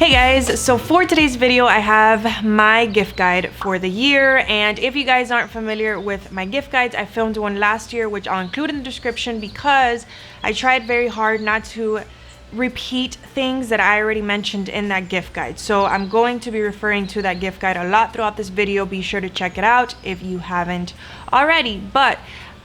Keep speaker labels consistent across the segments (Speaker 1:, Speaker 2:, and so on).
Speaker 1: Hey guys, so for today's video I have my gift guide for the year, and if you guys aren't familiar with my gift guides, I filmed one last year which I'll include in the description because I tried very hard not to repeat things that I already mentioned in that gift guide. So I'm going to be referring to that gift guide a lot throughout this video. Be sure to check it out if you haven't already. But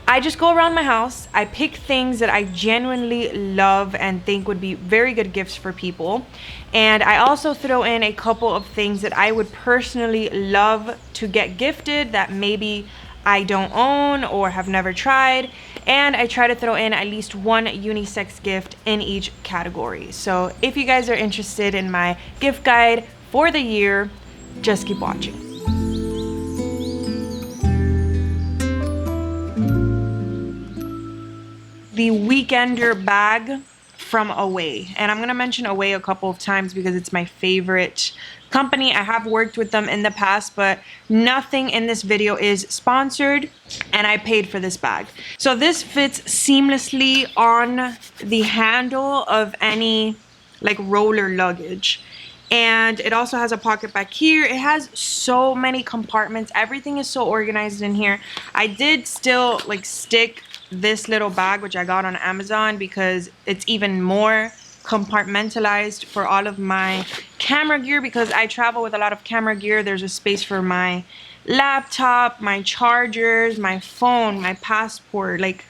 Speaker 1: I just go around my house, I pick things that I genuinely love and think would be very good gifts for people. And I also throw in a couple of things that I would personally love to get gifted that maybe I don't own or have never tried. And I try to throw in at least one unisex gift in each category. So if you guys are interested in my gift guide for the year, just keep watching. The Weekender bag from Away, and I'm gonna mention Away a couple of times because it's my favorite company. I have worked with them in the past, but nothing in this video is sponsored, and I paid for this bag. So this fits seamlessly on the handle of any like roller luggage, and it also has a pocket back here. It has so many compartments. Everything is so organized in here. I did still like stick this little bag, which I got on Amazon, because it's even more compartmentalized for all of my camera gear, because I travel with a lot of camera gear. There's a space for my laptop, my chargers, my phone, my passport, like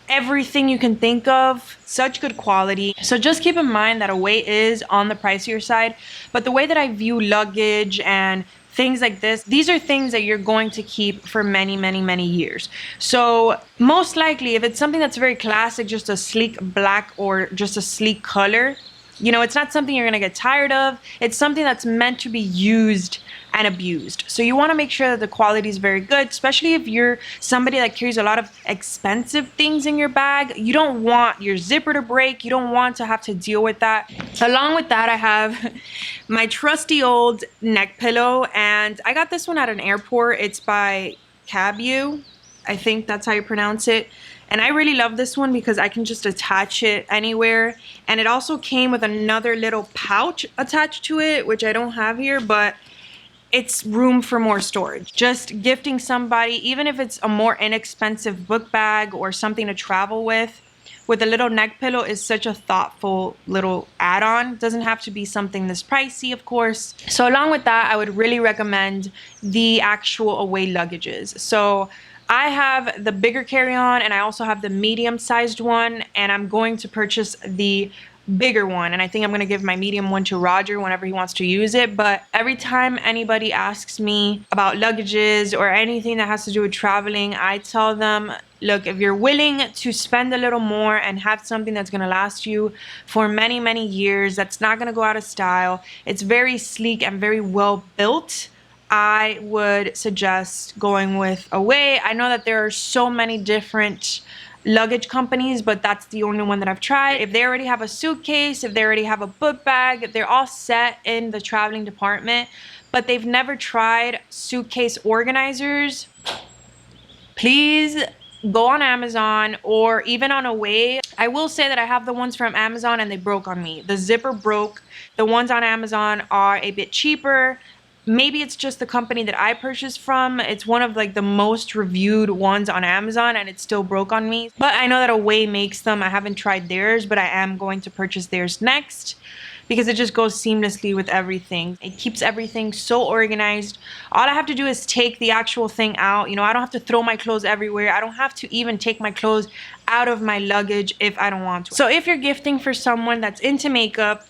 Speaker 1: everything you can think of. Such good quality. So just keep in mind that Away is on the pricier side, but the way that I view luggage and things like this, these are things that you're going to keep for many years. So most likely, if it's something that's very classic, just a sleek black or just a sleek color, you know, it's not something you're gonna get tired of. It's something that's meant to be used and abused. So you want to make sure that the quality is very good, especially if you're somebody that carries a lot of expensive things in your bag. You don't want your zipper to break. You don't want to have to deal with that. Along with that, I have my trusty old neck pillow, and I got this one at an airport. It's by Cabu, I think that's how you pronounce it. And I really love this one because I can just attach it anywhere. And it also came with another little pouch attached to it, which I don't have here, but it's room for more storage. Just gifting somebody, even if it's a more inexpensive book bag or something to travel with a little neck pillow, is such a thoughtful little add-on. Doesn't have to be something this pricey, of course. So along with that, I would really recommend the actual Away luggages. So I have the bigger carry-on, and I also have the medium-sized one, and I'm going to purchase the bigger one, and I think I'm gonna give my medium one to Roger whenever he wants to use it. But every time anybody asks me about luggages or anything that has to do with traveling, I tell them, look, if you're willing to spend a little more and have something that's gonna last you for many years, that's not gonna go out of style, it's very sleek and very well built, I would suggest going with Away. I know that there are so many different luggage companies, but that's the only one that I've tried. If they already have a suitcase, if they already have a book bag, they're all set in the traveling department, but they've never tried suitcase organizers, please go on Amazon or even on Away. I will say that I have the ones from Amazon and they broke on me. The zipper broke. The ones on Amazon are a bit cheaper. Maybe it's just the company that I purchased from. It's one of like the most reviewed ones on Amazon, and it still broke on me. But I know that Away makes them. I haven't tried theirs, but I am going to purchase theirs next because it just goes seamlessly with everything. It keeps everything so organized. All I have to do is take the actual thing out. You know, I don't have to throw my clothes everywhere. I don't have to even take my clothes out of my luggage if I don't want to. So if you're gifting for someone that's into makeup,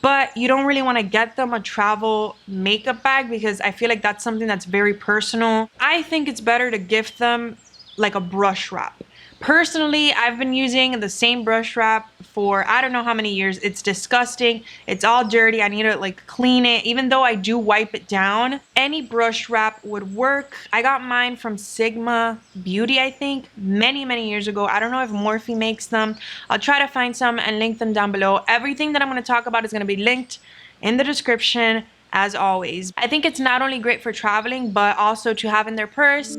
Speaker 1: but you don't really want to get them a travel makeup bag because I feel like that's something that's very personal, I think it's better to gift them like a brush wrap. Personally, I've been using the same brush wrap for I don't know how many years. It's disgusting. It's all dirty. I need to like clean it. Even though I do wipe it down, any brush wrap would work. I got mine from Sigma Beauty, I think, many years ago. I don't know if Morphe makes them. I'll try to find some and link them down below. Everything that I'm going to talk about is going to be linked in the description as always. I think it's not only great for traveling, but also to have in their purse.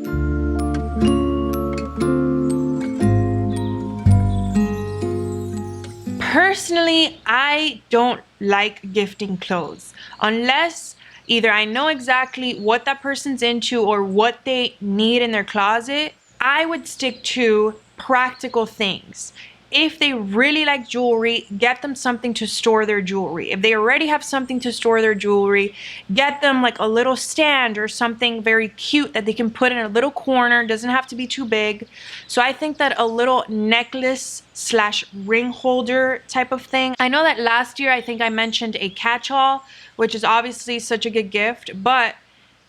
Speaker 1: Personally, I don't like gifting clothes unless either I know exactly what that person's into or what they need in their closet. I would stick to practical things. If they really like jewelry, get them something to store their jewelry. If they already have something to store their jewelry, get them like a little stand or something very cute that they can put in a little corner. It doesn't have to be too big. So I think that a little necklace slash ring holder type of thing. I know that last year I think I mentioned a catch-all, which is obviously such a good gift, but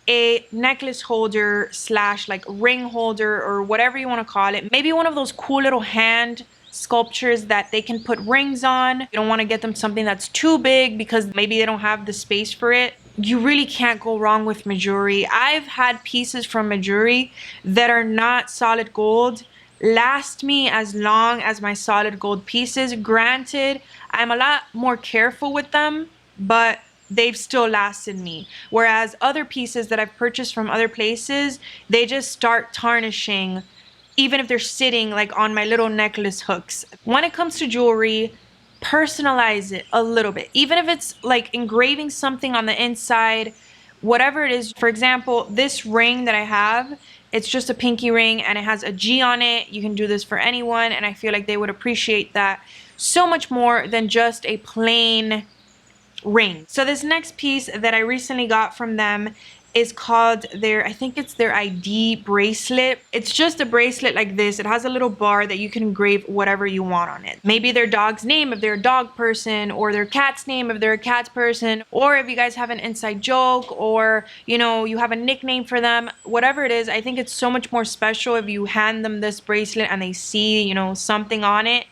Speaker 1: a necklace holder slash like ring holder or whatever you want to call it. Maybe one of those cool little hand sculptures that they can put rings on. You don't want to get them something that's too big because maybe they don't have the space for it. You really can't go wrong with Gemary. I've had pieces from Gemary that are not solid gold last me as long as my solid gold pieces. Granted, I'm a lot more careful with them, but they've still lasted me. Whereas other pieces that I've purchased from other places, they just start tarnishing even if they're sitting like on my little necklace hooks. When it comes to jewelry, personalize it a little bit. Even if it's like engraving something on the inside, whatever it is. For example, this ring that I have, it's just a pinky ring and it has a G on it. You can do this for anyone and I feel like they would appreciate that so much more than just a plain ring. So this next piece that I recently got from them is called I think it's their ID bracelet. It's just a bracelet like this. It has a little bar that you can engrave whatever you want on it. Maybe their dog's name if they're a dog person, or their cat's name if they're a cat person, or if you guys have an inside joke, or you know, you have a nickname for them, whatever it is. I think it's so much more special if you hand them this bracelet and they see, you know, something on it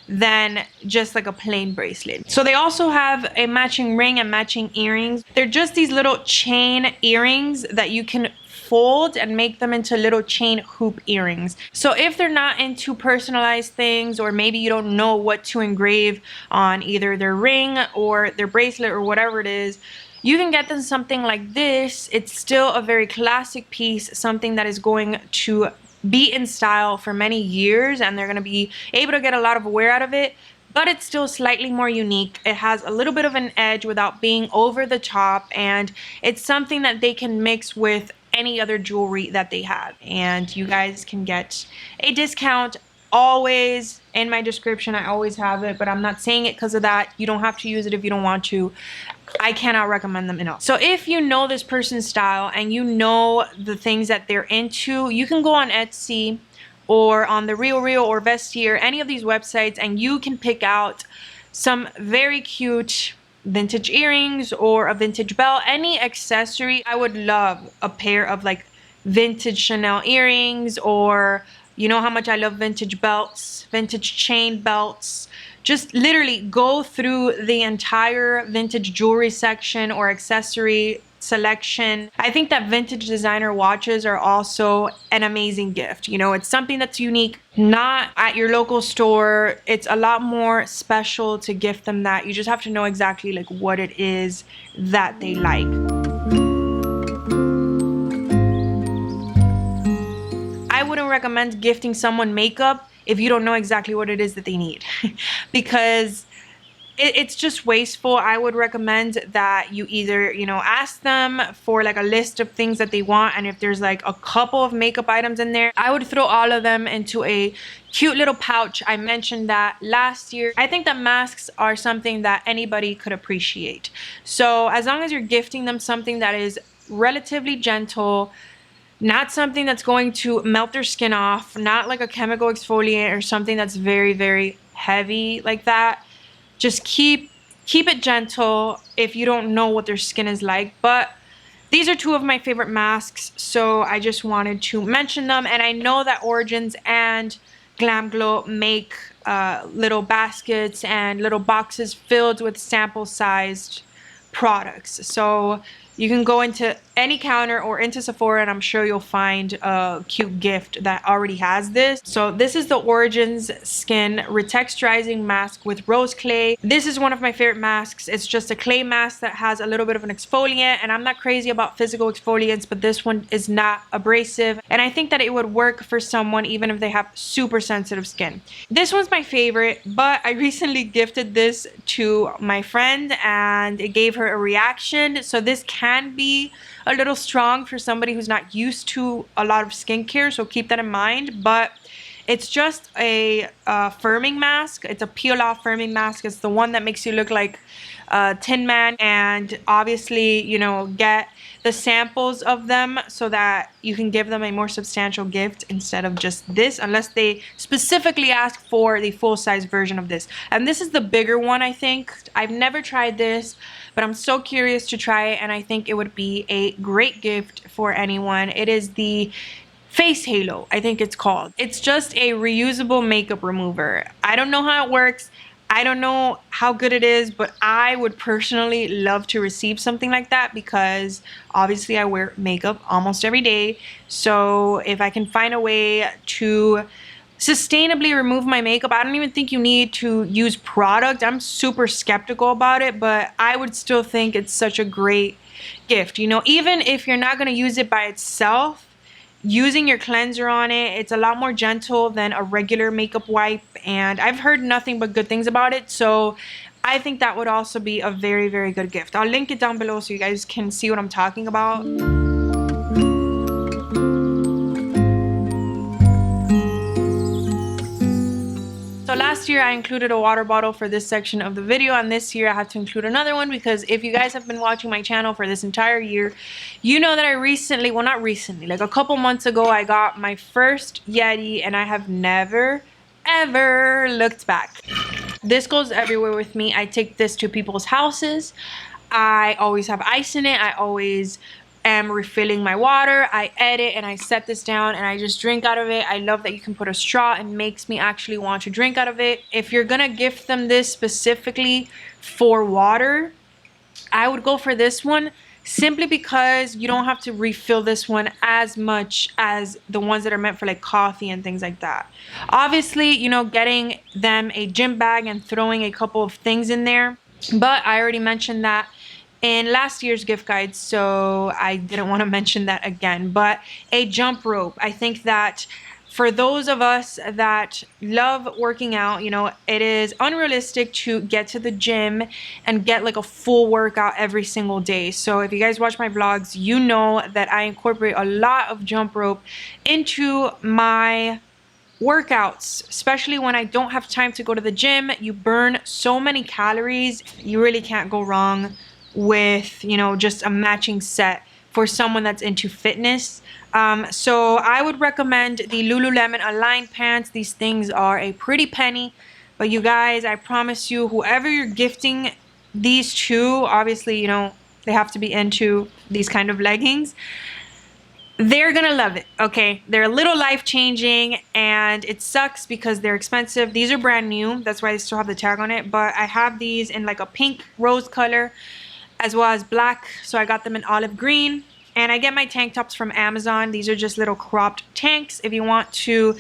Speaker 1: than just like a plain bracelet. So they also have a matching ring and matching earrings. They're just these little chain earrings that you can fold and make them into little chain hoop earrings. So if they're not into personalized things, or maybe you don't know what to engrave on either their ring or their bracelet or whatever it is, you can get them something like this. It's still a very classic piece, something that is going to be in style for many years and they're going to be able to get a lot of wear out of it, but it's still slightly more unique. It has a little bit of an edge without being over the top, and it's something that they can mix with any other jewelry that they have. And you guys can get a discount always in my description. I always have it, but I'm not saying it because of that. You don't have to use it if you don't want to. I cannot recommend them enough. So if you know this person's style and you know the things that they're into, you can go on Etsy or on the Real or Vestiaire, any of these websites, and you can pick out some very cute vintage earrings or a vintage belt, any accessory. I would love a pair of like vintage Chanel earrings, or you know how much I love vintage belts, vintage chain belts. Just literally go through the entire vintage jewelry section or accessory selection. I think that vintage designer watches are also an amazing gift. You know, it's something that's unique, not at your local store. It's a lot more special to gift them that. You just have to know exactly like what it is that they like. I wouldn't recommend gifting someone makeup if you don't know exactly what it is that they need because it's just wasteful. I would recommend that you either, you know, ask them for like a list of things that they want, and if there's like a couple of makeup items in there, I would throw all of them into a cute little pouch. I mentioned that last year. I think that masks are something that anybody could appreciate. So as long as you're gifting them something that is relatively gentle, not something that's going to melt their skin off, not like a chemical exfoliant or something that's very, very heavy like that. Just keep it gentle if you don't know what their skin is like. But these are two of my favorite masks, so I just wanted to mention them. And I know that Origins and Glam Glow make little baskets and little boxes filled with sample-sized products. So you can go into any counter or into Sephora, and I'm sure you'll find a cute gift that already has this. So this is the Origins Skin Retexturizing Mask with Rose Clay. This is one of my favorite masks. It's just a clay mask that has a little bit of an exfoliant, and I'm not crazy about physical exfoliants, but this one is not abrasive, and I think that it would work for someone even if they have super sensitive skin. This one's my favorite, but I recently gifted this to my friend and it gave her a reaction. So this can be a little strong for somebody who's not used to a lot of skincare, so keep that in mind. But it's just a firming mask. It's a peel off firming mask. It's the one that makes you look like Tin Man, and obviously, you know, get the samples of them so that you can give them a more substantial gift instead of just this, unless they specifically ask for the full-size version of this. And this is the bigger one, I think. I've never tried this, but I'm so curious to try it, and I think it would be a great gift for anyone. It is the Face Halo, I think it's called. It's just a reusable makeup remover. I don't know how it works. I don't know how good it is, but I would personally love to receive something like that because obviously I wear makeup almost every day. So if I can find a way to sustainably remove my makeup, I don't even think you need to use product. I'm super skeptical about it, but I would still think it's such a great gift. You know, even if you're not going to use it by itself, using your cleanser on it, it's a lot more gentle than a regular makeup wipe, and I've heard nothing but good things about it. So I think that would also be a very, very good gift. I'll link it down below so you guys can see what I'm talking about. So last year I included a water bottle for this section of the video, and this year I had to include another one because if you guys have been watching my channel for this entire year, you know that I recently, well, not recently, like a couple months ago, I got my first Yeti, and I have never ever looked back. This goes everywhere with me. I take this to people's houses. I always have ice in it. I always am refilling my water. I edit and I set this down and I just drink out of it. I love that you can put a straw. It makes me actually want to drink out of it. If you're gonna gift them this specifically for water, I would go for this one simply because you don't have to refill this one as much as the ones that are meant for like coffee and things like that. Obviously, you know, getting them a gym bag and throwing a couple of things in there, but I already mentioned that in last year's gift guide, so I didn't want to mention that again. But a jump rope, I think that for those of us that love working out, you know, it is unrealistic to get to the gym and get like a full workout every single day. So if you guys watch my vlogs, you know that I incorporate a lot of jump rope into my workouts, especially when I don't have time to go to the gym. You burn so many calories. You really can't go wrong with, you know, just a matching set for someone that's into fitness. So I would recommend the Lululemon Align pants. These things are a pretty penny, but you guys, I promise you, whoever you're gifting these to, obviously, you know, they have to be into these kind of leggings. They're gonna love it, okay? They're a little life-changing, and it sucks because they're expensive. These are brand new, that's why I still have the tag on it, but I have these in like a pink rose color as well as black, so I got them in olive green. And I get my tank tops from Amazon. These are just little cropped tanks. If you want to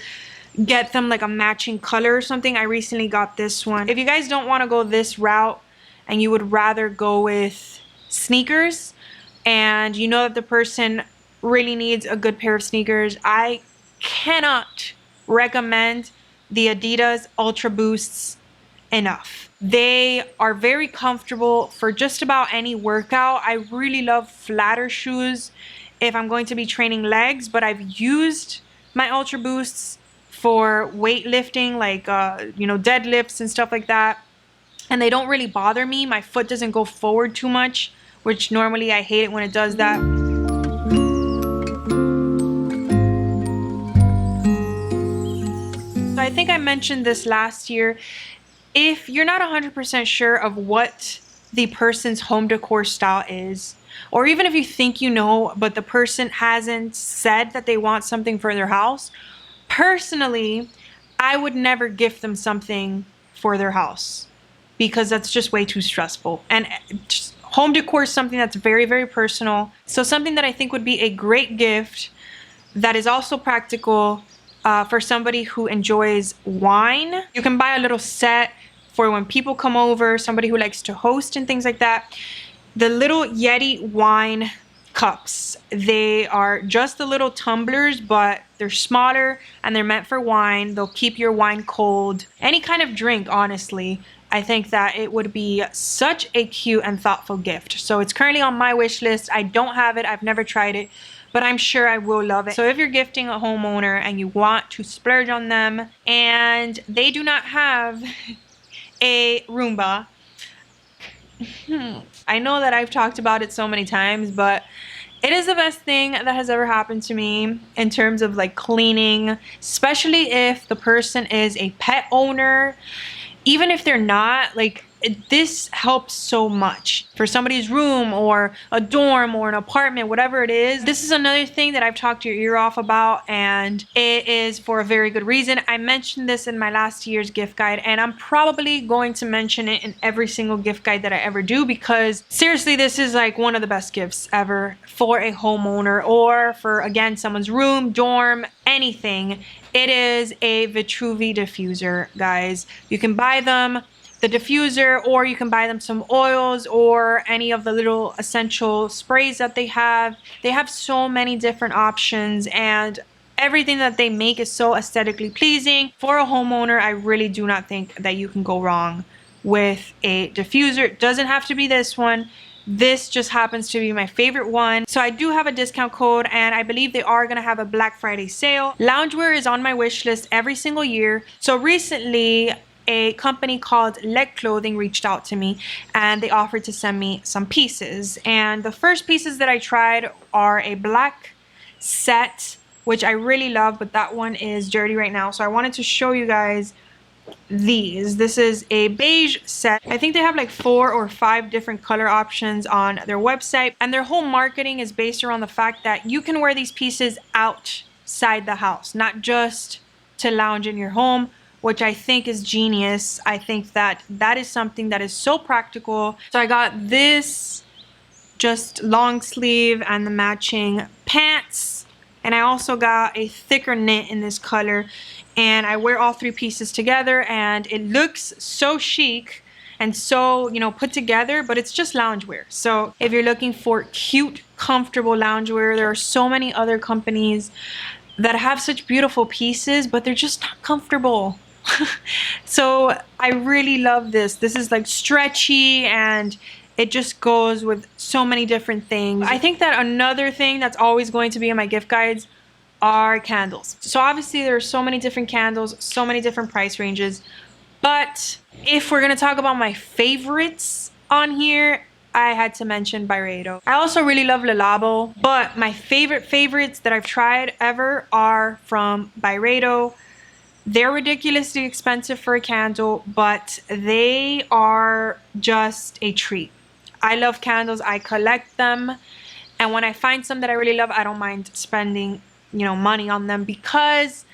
Speaker 1: get them like a matching color or something, I recently got this one. If you guys don't want to go this route and you would rather go with sneakers, and you know that the person really needs a good pair of sneakers, I cannot recommend the Adidas Ultra Boosts enough. They are very comfortable for just about any workout. I really love flatter shoes if I'm going to be training legs, but I've used my Ultra Boosts for weightlifting, like you know, deadlifts and stuff like that, and they don't really bother me. My foot doesn't go forward too much, which normally I hate it when it does that. So I think I mentioned this last year. If you're not 100% sure of what the person's home decor style is, or even if you think you know, but the person hasn't said that they want something for their house, personally, I would never gift them something for their house because that's just way too stressful. And just Home decor is something that's very, very personal. So something that I think would be a great gift that is also practical for somebody who enjoys wine. You can buy a little set for when people come over, somebody who likes to host and things like that. The little Yeti wine cups. They are just the little tumblers, but they're smaller and they're meant for wine. They'll keep your wine cold. Any kind of drink, honestly. I think that it would be such a cute and thoughtful gift. So it's currently on my wish list. I don't have it. I've never tried it, but I'm sure I will love it. So if you're gifting a homeowner and you want to splurge on them and they do not have a Roomba, I know that I've talked about it so many times, but it is the best thing that has ever happened to me in terms of like cleaning, especially if the person is a pet owner. Even if they're not, like, this helps so much for somebody's room or a dorm or an apartment, whatever it is. This is another thing that I've talked your ear off about, and it is for a very good reason. I mentioned this in my last year's gift guide, and I'm probably going to mention it in every single gift guide that I ever do, because seriously, this is like one of the best gifts ever for a homeowner or for, again, someone's room, dorm, anything. It is a Vitruvi diffuser, guys. You can buy them, the diffuser, or you can buy them some oils or any of the little essential sprays that they have. They have so many different options, and everything that they make is so aesthetically pleasing. For a homeowner, I really do not think that you can go wrong with a diffuser. It doesn't have to be this one. This just happens to be my favorite one. So I do have a discount code, and I believe they are going to have a Black Friday sale. Loungewear is on my wish list every single year. So recently, a company called Leg Clothing reached out to me, and they offered to send me some pieces. And the first pieces that I tried are a black set, which I really love, but that one is dirty right now. So I wanted to show you guys these. This is a beige set. I think they have like 4 or 5 different color options on their website, and their whole marketing is based around the fact that you can wear these pieces outside the house, not just to lounge in your home, which I think is genius. I think that that is something that is so practical. So I got this just long sleeve and the matching pants, and I also got a thicker knit in this color, and I wear all 3 pieces together, and it looks so chic and so, you know, put together, but it's just loungewear. So if you're looking for cute, comfortable loungewear, there are so many other companies that have such beautiful pieces, but they're just not comfortable. So I really love this. This is like stretchy, and it just goes with so many different things. I think that another thing that's always going to be in my gift guides are candles. So obviously there are so many different candles, so many different price ranges, but if we're gonna talk about my favorites on here, I had to mention Byredo. I also really love Le Labo, but my favorites that I've tried ever are from Byredo. They're ridiculously expensive for a candle, but they are just a treat. I love candles, I collect them, and when I find some that I really love, I don't mind spending, you know, money on them, because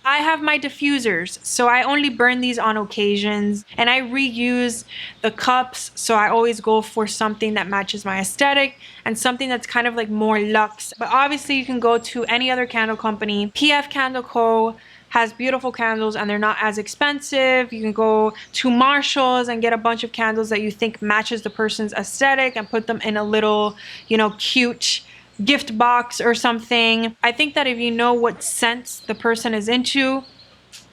Speaker 1: I have my diffusers, so I only burn these on occasions, and I reuse the cups, so I always go for something that matches my aesthetic and something that's kind of like more luxe. But obviously you can go to any other candle company. PF Candle Co. has beautiful candles, and they're not as expensive. You can go to Marshall's and get a bunch of candles that you think matches the person's aesthetic and put them in a little, you know, cute gift box or something. I think that if you know what scents the person is into,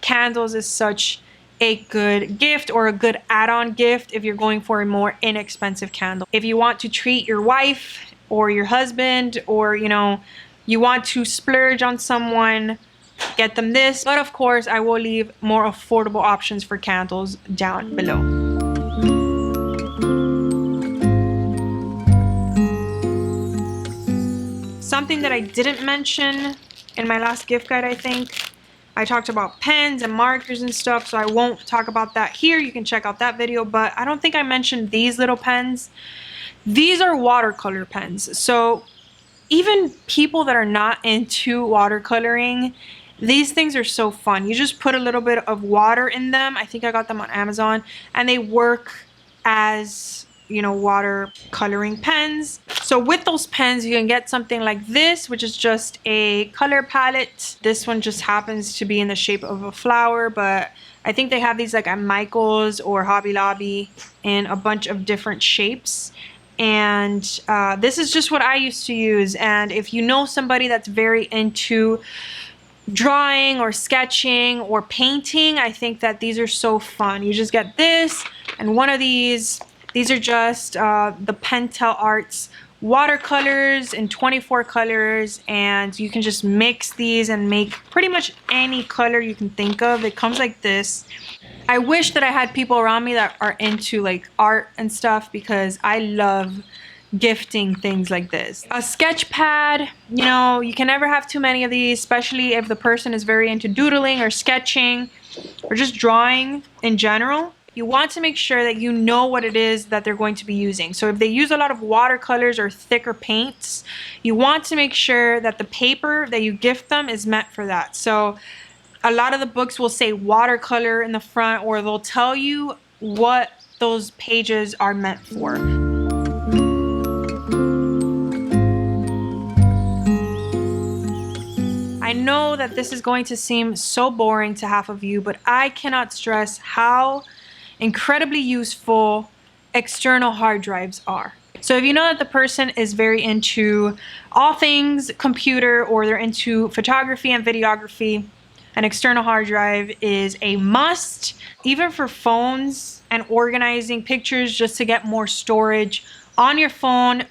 Speaker 1: candles is such a good gift, or a good add-on gift if you're going for a more inexpensive candle. If you want to treat your wife or your husband, or, you know, you want to splurge on someone, get them this. But of course, I will leave more affordable options for candles down below. Something that I didn't mention in my last gift guide, I think, I talked about pens and markers and stuff, so I won't talk about that here. You can check out that video, but I don't think I mentioned these little pens. These are watercolor pens. So even people that are not into watercoloring, these things are so fun. You just put a little bit of water in them. I think I got them on Amazon, and they work as you know, watercoloring pens. So with those pens, you can get something like this, which is just a color palette. This one just happens to be in the shape of a flower, but I think they have these like at Michael's or Hobby Lobby in a bunch of different shapes. And this is just what I used to use. And if you know somebody that's very into drawing or sketching or painting, I think that these are so fun. You just get this and one of these. These are just the Pentel Arts watercolors in 24 colors, and you can just mix these and make pretty much any color you can think of. It comes like this. I wish that I had people around me that are into like art and stuff, because I love gifting things like this. A sketch pad, you know, you can never have too many of these, especially if the person is very into doodling or sketching or just drawing in general. You want to make sure that you know what it is that they're going to be using. So if they use a lot of watercolors or thicker paints, you want to make sure that the paper that you gift them is meant for that. So a lot of the books will say watercolor in the front, or they'll tell you what those pages are meant for. I know that this is going to seem so boring to half of you, but I cannot stress how incredibly useful external hard drives are. So if you know that the person is very into all things computer, or they're into photography and videography, an external hard drive is a must, even for phones and organizing pictures just to get more storage on your phone,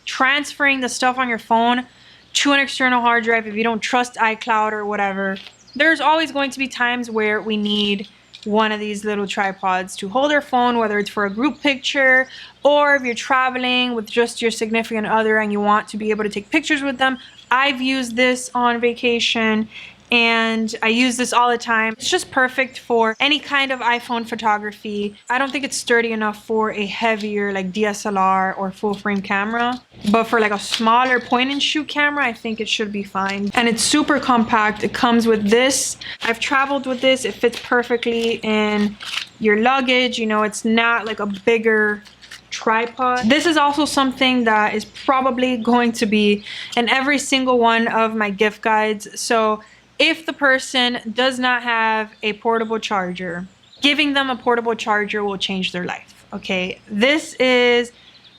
Speaker 1: transferring the stuff on your phone to an external hard drive if you don't trust iCloud or whatever. There's always going to be times where we need one of these little tripods to hold our phone, whether it's for a group picture or if you're traveling with just your significant other and you want to be able to take pictures with them. I've used this on vacation and I use this all the time. It's just perfect for any kind of iPhone photography. I don't think it's sturdy enough for a heavier like DSLR or full frame camera, but for like a smaller point and shoot camera, I think it should be fine. And it's super compact. It comes with this. I've traveled with this. It fits perfectly in your luggage. You know, it's not like a bigger tripod. This is also something that is probably going to be in every single one of my gift guides. So if the person does not have a portable charger, giving them a portable charger will change their life. Okay, this is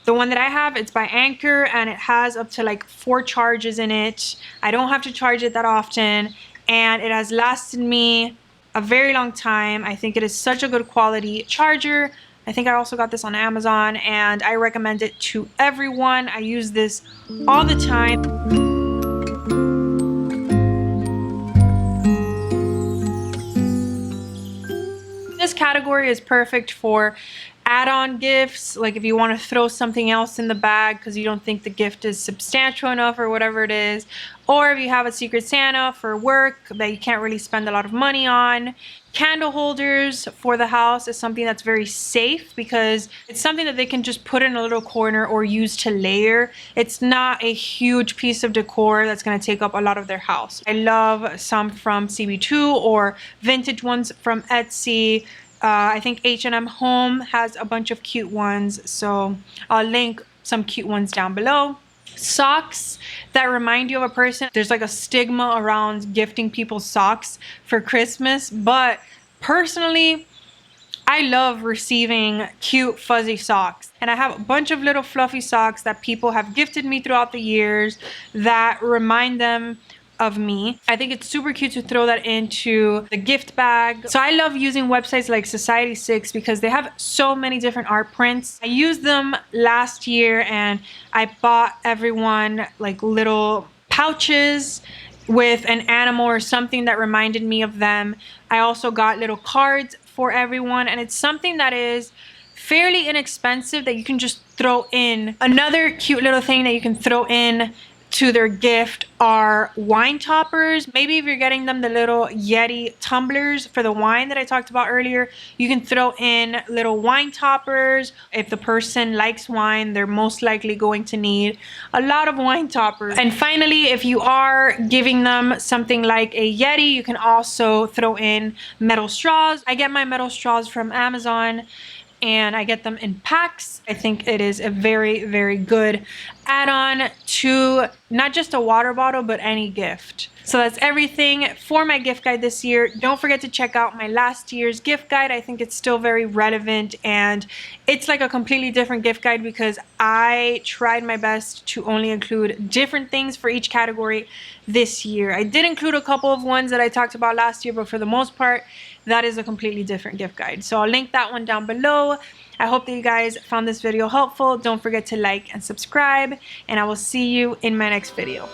Speaker 1: the one that I have. It's by Anchor and it has up to like 4 charges in it. I don't have to charge it that often, and it has lasted me a very long time. I think it is such a good quality charger. I think I also got this on Amazon and I recommend it to everyone. I use this all the time. This category is perfect for add-on gifts, like if you want to throw something else in the bag because you don't think the gift is substantial enough or whatever it is, or if you have a Secret Santa for work that you can't really spend a lot of money on. Candle holders for the house is something that's very safe because it's something that they can just put in a little corner or use to layer. It's not a huge piece of decor that's going to take up a lot of their house. I love some from CB2 or vintage ones from Etsy. I think H&M Home has a bunch of cute ones, so I'll link some cute ones down below. Socks that remind you of a person. There's like a stigma around gifting people socks for Christmas, but personally, I love receiving cute fuzzy socks. And I have a bunch of little fluffy socks that people have gifted me throughout the years that remind them of me. I think it's super cute to throw that into the gift bag. So I love using websites like Society6 because they have so many different art prints. I used them last year and I bought everyone like little pouches with an animal or something that reminded me of them. I also got little cards for everyone, and it's something that is fairly inexpensive that you can just throw in. Another cute little thing that you can throw in to their gift are wine toppers. Maybe if you're getting them the little Yeti tumblers for the wine that I talked about earlier, you can throw in little wine toppers. If the person likes wine, they're most likely going to need a lot of wine toppers. And finally, if you are giving them something like a Yeti, you can also throw in metal straws. I get my metal straws from Amazon, and I get them in packs. I think it is a very, very good add-on to not just a water bottle, but any gift. So that's everything for my gift guide this year. Don't forget to check out my last year's gift guide. I think it's still very relevant, and it's like a completely different gift guide because I tried my best to only include different things for each category this year. I did include a couple of ones that I talked about last year, but for the most part, that is a completely different gift guide. So I'll link that one down below. I hope that you guys found this video helpful. Don't forget to like and subscribe, and I will see you in my next video.